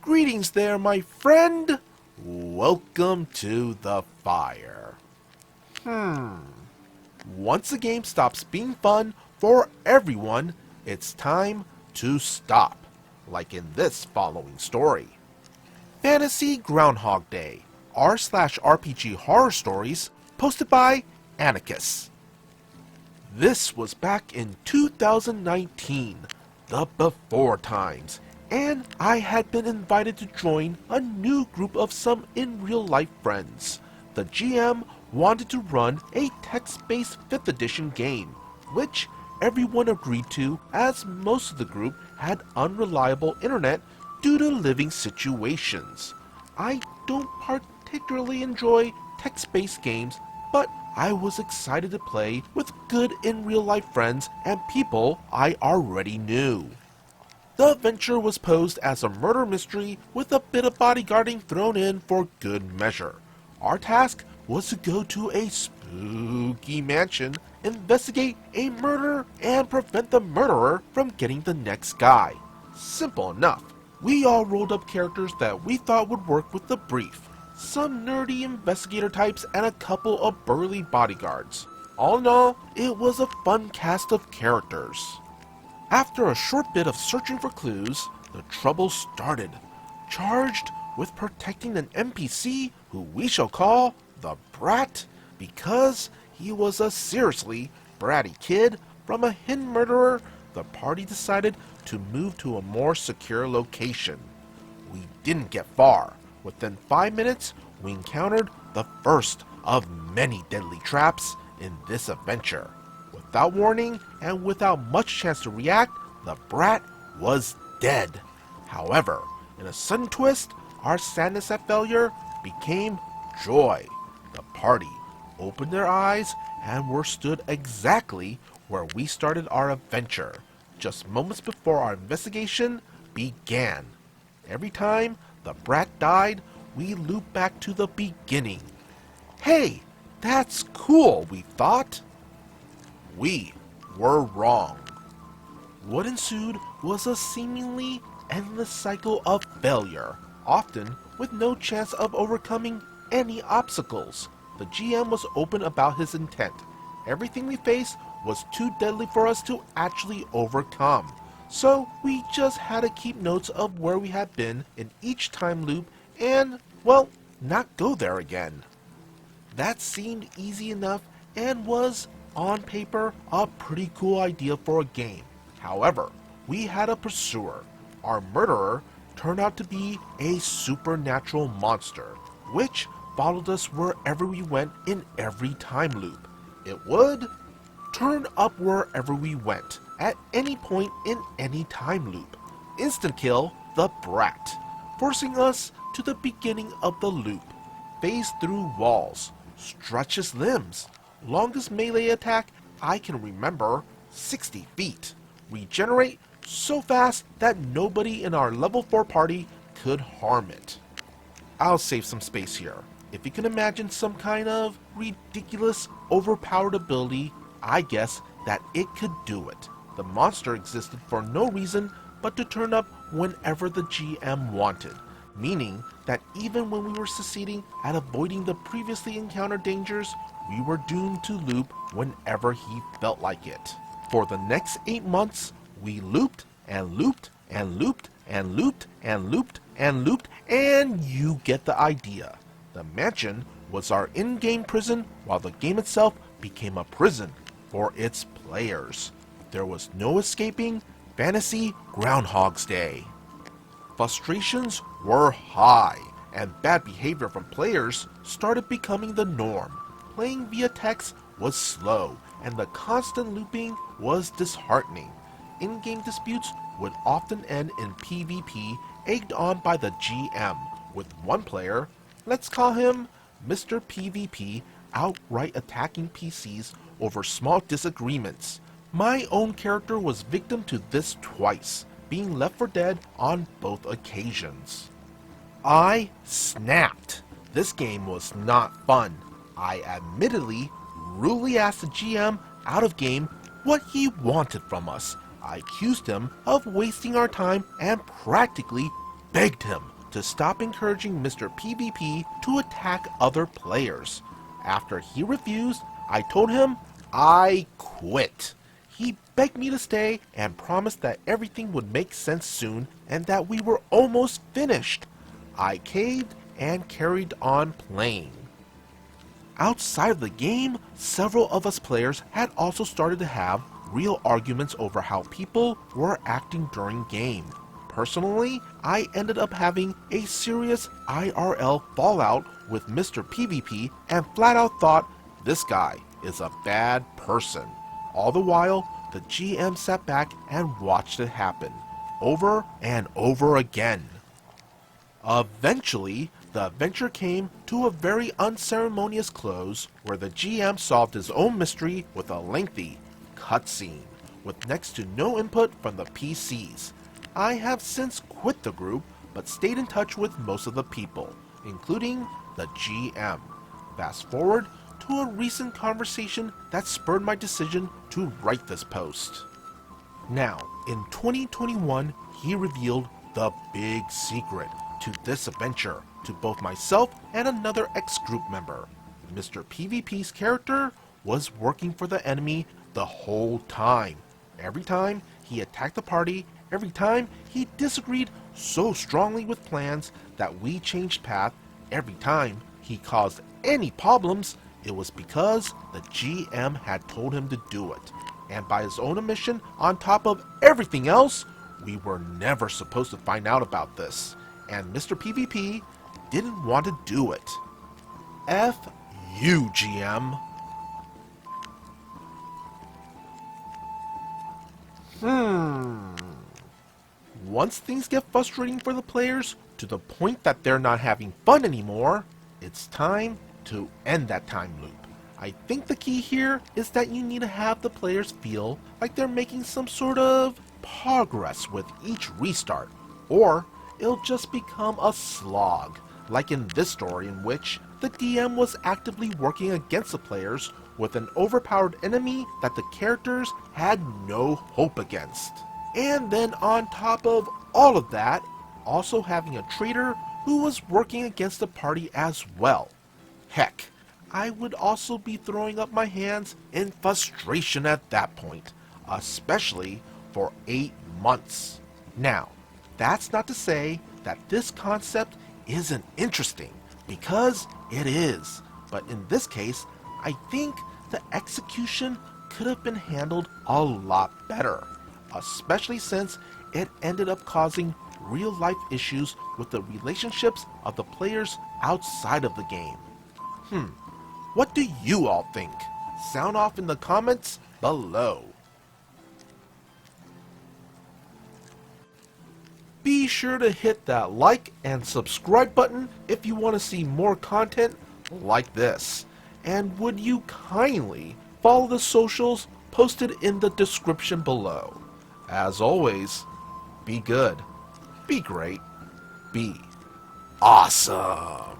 Greetings there, my friend. Welcome to the fire. Once the game stops being fun for everyone, it's time to stop, like in this following story. Fantasy Groundhog Day, r/RPG horror stories, posted by Anarchus. This was back in 2019, the before times, and I had been invited to join a new group of some in real life friends. The GM wanted to run a text-based 5th edition game, which everyone agreed to as most of the group had unreliable internet due to living situations. I don't particularly enjoy text-based games, but I was excited to play with good in real life friends and people I already knew. The adventure was posed as a murder mystery with a bit of bodyguarding thrown in for good measure. Our task was to go to a spooky mansion, investigate a murder, and prevent the murderer from getting the next guy. Simple enough. We all rolled up characters that we thought would work with the brief. Some nerdy investigator types and a couple of burly bodyguards. All in all, it was a fun cast of characters. After a short bit of searching for clues, the trouble started, charged with protecting an NPC who we shall call the Brat, because he was a seriously bratty kid from a hidden murderer. The party decided to move to a more secure location. We didn't get far. Within 5 minutes, we encountered the first of many deadly traps in this adventure. Without warning and without much chance to react, the Brat was dead. However, in a sudden twist, our sadness at failure became joy. The party opened their eyes and were stood exactly where we started our adventure, just moments before our investigation began. Every time the Brat died, we looped back to the beginning. Hey, that's cool, we thought. We were wrong. What ensued was a seemingly endless cycle of failure, often with no chance of overcoming any obstacles. The GM was open about his intent. Everything we faced was too deadly for us to actually overcome, so we just had to keep notes of where we had been in each time loop and, well, not go there again. That seemed easy enough and was, on paper, a pretty cool idea for a game. However, we had a pursuer. Our murderer turned out to be a supernatural monster, which followed us wherever we went in every time loop. It would turn up wherever we went, at any point in any time loop. Instant kill the Brat, forcing us to the beginning of the loop. Phase through walls, stretch his limbs. Longest melee attack I can remember, 60 feet. Regenerate so fast that nobody in our level 4 party could harm it. I'll save some space here. If you can imagine some kind of ridiculous, overpowered ability, I guess that it could do it. The monster existed for no reason but to turn up whenever the GM wanted, meaning that even when we were succeeding at avoiding the previously encountered dangers, we were doomed to loop whenever he felt like it. For the next 8 months, we looped and looped and looped and looped and looped and looped, and you get the idea. The mansion was our in-game prison, while the game itself became a prison for its players. There was no escaping Fantasy Groundhog's Day. Frustrations were high, and bad behavior from players started becoming the norm. Playing via text was slow, and the constant looping was disheartening. In-game disputes would often end in PvP, egged on by the GM, with one player, let's call him Mr. PvP, outright attacking PCs over small disagreements. My own character was victim to this twice, being left for dead on both occasions. I snapped. This game was not fun. I admittedly rudely asked the GM out of game what he wanted from us. I accused him of wasting our time and practically begged him to stop encouraging Mr. PvP to attack other players. After he refused, I told him I quit. He begged me to stay and promised that everything would make sense soon and that we were almost finished. I caved and carried on playing. Outside of the game, several of us players had also started to have real arguments over how people were acting during game. Personally, I ended up having a serious IRL fallout with Mr. PvP and flat out thought this guy is a bad person. All the while, the GM sat back and watched it happen, over and over again. Eventually, the adventure came to a very unceremonious close where the GM solved his own mystery with a lengthy cutscene, with next to no input from the PCs. I have since quit the group, but stayed in touch with most of the people, including the GM. Fast forward to a recent conversation that spurred my decision to write this post. Now, in 2021, he revealed the big secret to this adventure to both myself and another ex-group member. Mr. PvP's character was working for the enemy the whole time. Every time he attacked the party, every time he disagreed so strongly with plans that we changed path, every time he caused any problems, it was because the GM had told him to do it. And by his own admission, on top of everything else, we were never supposed to find out about this. And Mr. PvP didn't want to do it. F you, GM. Once things get frustrating for the players to the point that they're not having fun anymore, it's time to end that time loop. I think the key here is that you need to have the players feel like they're making some sort of progress with each restart, or it'll just become a slog, like in this story in which the DM was actively working against the players with an overpowered enemy that the characters had no hope against. And then on top of all of that, also having a traitor who was working against the party as well. Heck, I would also be throwing up my hands in frustration at that point, especially for 8 months. Now, that's not to say that this concept isn't interesting, because it is, but in this case, I think the execution could have been handled a lot better, especially since it ended up causing real-life issues with the relationships of the players outside of the game. What do you all think? Sound off in the comments below. Be sure to hit that like and subscribe button if you want to see more content like this. And would you kindly follow the socials posted in the description below. As always, be good, be great, be awesome.